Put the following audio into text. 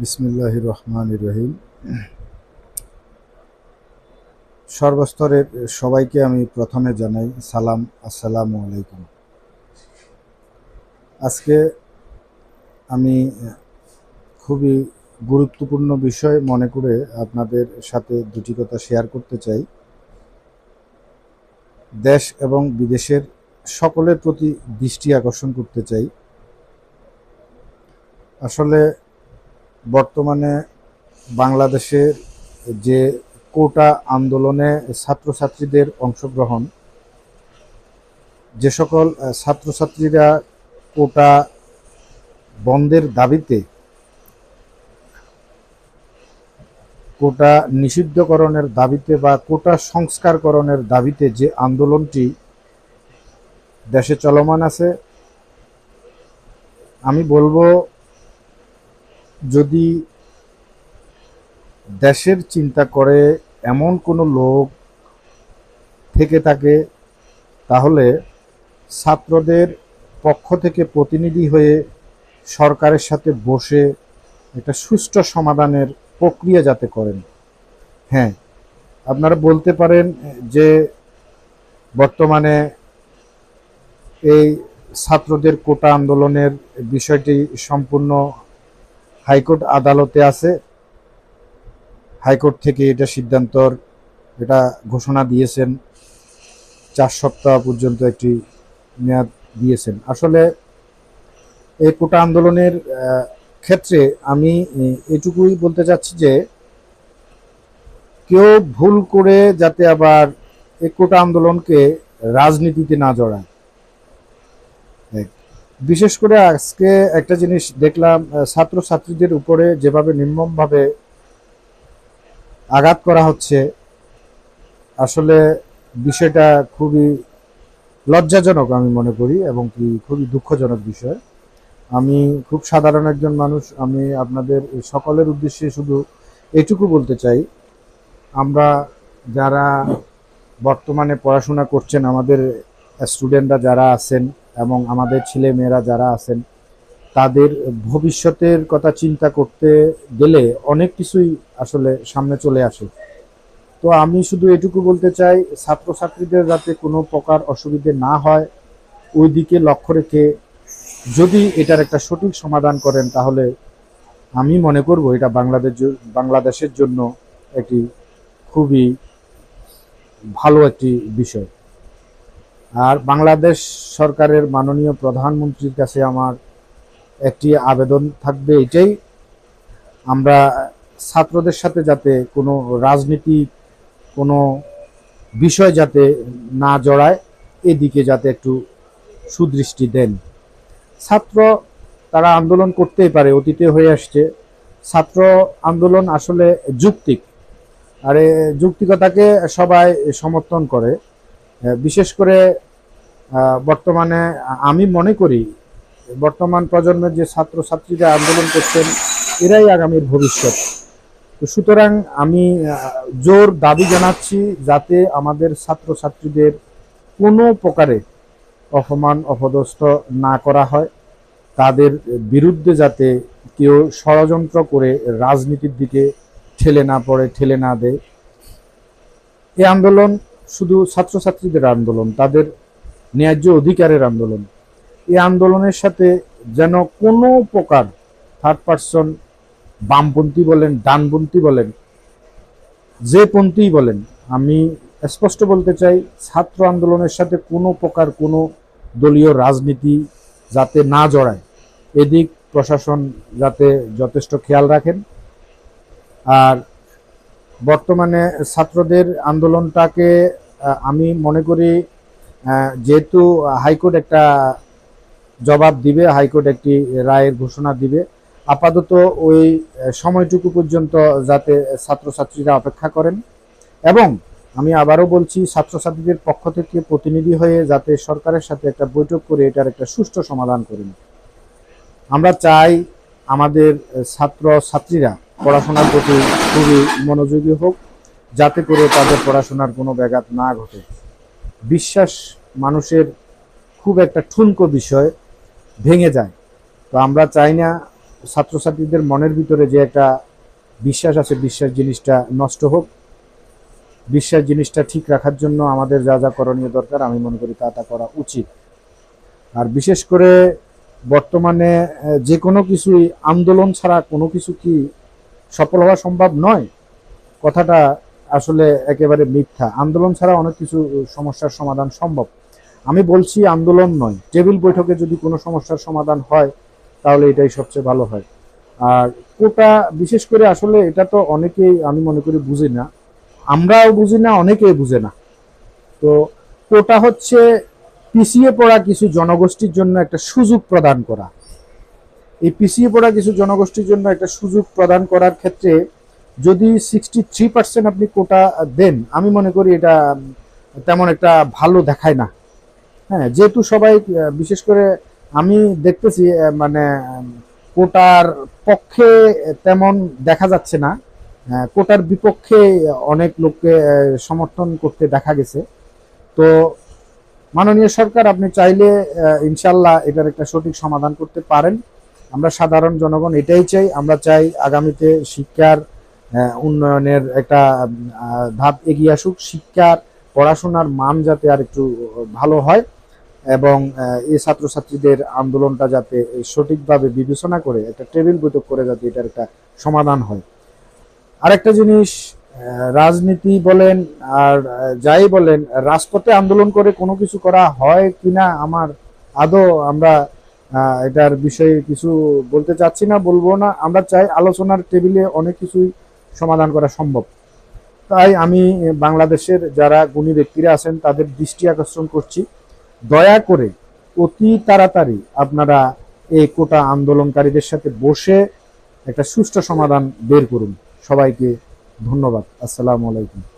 বিসমিল্লাহির রহমানির রহিম। সর্বস্তরের সবাইকে আমি প্রথমে জানাই সালাম, আসসালামু আলাইকুম। আজকে আমি খুবই গুরুত্বপূর্ণ বিষয় মনে করে আপনাদের সাথে দুটি কথা শেয়ার করতে চাই। দেশ এবং বিদেশের সকলের প্রতি দৃষ্টি আকর্ষণ করতে চাই। আসলে বর্তমানে বাংলাদেশের যে কোটা আন্দোলনে ছাত্রছাত্রীদের অংশগ্রহণ, যে সকল ছাত্রছাত্রীরা কোটা বন্ধের দাবিতে, কোটা নিষিদ্ধকরণের দাবিতে বা কোটা সংস্কারকরণের দাবিতে যে আন্দোলনটি দেশে চলমান আছে, আমি বলবো যদি দেশের চিন্তা করে এমন কোনো লোক থেকে থাকে তাহলে ছাত্রদের পক্ষ থেকে প্রতিনিধি হয়ে সরকারের সাথে বসে একটা সুষ্ঠু সমাধানের প্রক্রিয়া যাতে করেন। হ্যাঁ, আপনারা বলতে পারেন যে বর্তমানে এই ছাত্রদের কোটা আন্দোলনের বিষয়টি সম্পূর্ণ হাইকোর্ট আদালতে আছে। হাইকোর্ট থেকে এটা ঘোষণা দিয়েছেন, 4 সপ্তাহ পর্যন্ত একটি মেয়াদ দিয়েছেন। আসলে এই কোটা আন্দোলনের ক্ষেত্রে আমি এটুকুই বলতে চাচ্ছি যে কেউ ভুল করে যাতে আবার এই কোটা আন্দোলনকে রাজনীতিতে না জড়ায়। বিশেষ করে আজকে একটা জিনিস দেখলাম, ছাত্রছাত্রীদের উপরে যেভাবে নির্মমভাবে আঘাত করা হচ্ছে, আসলে বিষয়টা খুবই লজ্জাজনক আমি মনে করি এবং কি খুবই দুঃখজনক বিষয়। আমি খুব সাধারণ একজন মানুষ, আমি আপনাদের সকলের উদ্দেশ্যে শুধু এটুকু বলতে চাই, আমরা যারা বর্তমানে পড়াশোনা করছেন, আমাদের স্টুডেন্টরা যারা আছেন এবং আমাদের ছেলে মেয়েরা যারা আছেন, তাদের ভবিষ্যতের কথা চিন্তা করতে গেলে অনেক কিছুই আসলে সামনে চলে আসে। তো আমি শুধু এটুকু বলতে চাই, ছাত্রছাত্রীদের যাতে কোনো প্রকার অসুবিধে না হয় ওই দিকে লক্ষ্য রেখে যদি এটার একটা সঠিক সমাধান করেন তাহলে আমি মনে করব এটা বাংলাদেশের জন্য একটি খুবই ভালো একটি বিষয়। আর বাংলাদেশ সরকারের মাননীয় প্রধানমন্ত্রীর কাছে আমার একটি আবেদন থাকবে, এটাই আমরা ছাত্রদের সাথে যাতে কোনো রাজনীতি কোনো বিষয় যাতে না জড়ায়, এদিকে যাতে একটু সুদৃষ্টি দেন। ছাত্র তারা আন্দোলন করতেই পারে, অতীতে হয়ে আসছে। ছাত্র আন্দোলন আসলে যৌক্তিক, আর এই যৌক্তিকতাকে সবাই সমর্থন করে। বিশেষ করে বর্তমানে আমি মনে করি বর্তমান প্রজন্মের যে ছাত্রছাত্রীরা আন্দোলন করছেন এরাই আগামীর ভবিষ্যৎ। তো সুতরাং আমি জোর দাবি জানাচ্ছি যাতে আমাদের ছাত্রছাত্রীদের কোনো প্রকারে অপমান অপদস্থ না করা হয়, তাদের বিরুদ্ধে যাতে কেউ ষড়যন্ত্র করে রাজনীতির দিকে ঠেলে না দেয়। এই আন্দোলন শুধু ছাত্রছাত্রীদের আন্দোলন, তাদের ন্যায্য অধিকারের আন্দোলন। এই আন্দোলনের সাথে যেন কোনো প্রকার থার্ড পার্সন, বামপন্থী বলেন, ডানপন্থী বলেন, যে পন্থী বলেন, আমি স্পষ্ট বলতে চাই ছাত্র আন্দোলনের সাথে কোনো প্রকার কোনো দলীয় রাজনীতি যাতে না জড়ায়, এদিক প্রশাসন যাতে যথেষ্ট খেয়াল রাখেন। আর বর্তমানে ছাত্রদের আন্দোলনটাকে আমি মনে করি যেহেতু হাইকোর্ট একটা জবাব দিবে, হাইকোর্ট একটি রায়ের ঘোষণা দিবে, আপাতত ওই সময়টুকু পর্যন্ত যাতে ছাত্রছাত্রীরা অপেক্ষা করেন। এবং আমি আবারও বলছি, ছাত্রছাত্রীদের পক্ষ থেকে প্রতিনিধি হয়ে যাতে সরকারের সাথে একটা বৈঠক করে এটার একটা সুষ্ঠু সমাধান করেন। আমরা চাই আমাদের ছাত্রছাত্রীরা পড়াশোনার প্রতি খুবই মনোযোগী হোক, যাতে করে তাদের পড়াশোনার কোনো ব্যাঘাত না ঘটে। বিশ্বাস মানুষের খুব একটা ঠুনকো বিষয়, ভেঙে যায়। তো আমরা চাই না ছাত্রছাত্রীদের মনের ভিতরে যে একটা বিশ্বাস আছে, বিশ্বাস জিনিসটা নষ্ট হোক। বিশ্বাস জিনিসটা ঠিক রাখার জন্য আমাদের যা যা করণীয় দরকার আমি মনে করি তা তা করা উচিত। আর বিশেষ করে বর্তমানে যে কোনো কিছুই আন্দোলন ছাড়া কোনো কিছু কি সফল হওয়া সম্ভব নয়, কথাটা আসলে একেবারে মিথ্যা। আন্দোলন ছাড়া অনেক কিছু সমস্যার সমাধান সম্ভব। আমি বলছি আন্দোলন নয়, টেবিল বৈঠকে যদি কোনো সমস্যার সমাধান হয় তাহলে এটাই সবচেয়ে ভালো হয়। আর কোটা বিশেষ করে আসলে এটা তো অনেকেই আমি মনে করি বুঝি না, আমরাও বুঝি না, অনেকেই বুঝে না। তো কোটা হচ্ছে পিছিয়ে পড়া কিছু জনগোষ্ঠীর জন্য একটা সুযোগ প্রদান করা। এই পিছিয়ে পড়া কিছু জনগোষ্ঠীর জন্য একটা সুযোগ প্রদান করার ক্ষেত্রে যদি 63% আপনি কোটা দেন, আমি মনে করি এটা তেমন একটা ভালো দেখায় না। হ্যাঁ, যেহেতু সবাই বিশেষ করে আমি দেখতেছি মানে কোটার পক্ষে তেমন দেখা যাচ্ছে না, কোটার বিপক্ষে অনেক লোককে সমর্থন করতে দেখা গেছে। তো মাননীয় সরকার, আপনি চাইলে ইনশাল্লাহ এটার একটা সঠিক সমাধান করতে পারেন। আমরা সাধারণ জনগণ এটাই চাই। আমরা চাই আগামীতে শিক্ষার উন্নয়নের একটা ধাপ এগিয়ে আসুক, শিক্ষার পড়াশোনার মান যাতে আর একটু ভালো হয়, এবং এই ছাত্রছাত্রীদের আন্দোলনটা যাতে সঠিকভাবে বিবেচনা করে একটা টেবিল বৈঠক করে যাতে এটার একটা সমাধান হয়। আরেকটা জিনিস, রাজনীতি বলেন আর যাই বলেন, রাজপথে আন্দোলন করে কোনো কিছু করা হয় কিনা আমার আদৌ আমরা এটার বিষয়ে কিছু বলতে চাচ্ছি না, বলবো না। আমরা চাই আলোচনার টেবিলে অনেক কিছুই সমাধান করা সম্ভব। তাই আমি বাংলাদেশের যারা গুণী ব্যক্তিরা আছেন তাদের দৃষ্টি আকর্ষণ করছি, দয়া করে অতি তাড়াতাড়ি আপনারা এই কোটা আন্দোলনকারীদের সাথে বসে একটা সুষ্ঠু সমাধান বের করুন। সবাইকে ধন্যবাদ। আসসালামু আলাইকুম।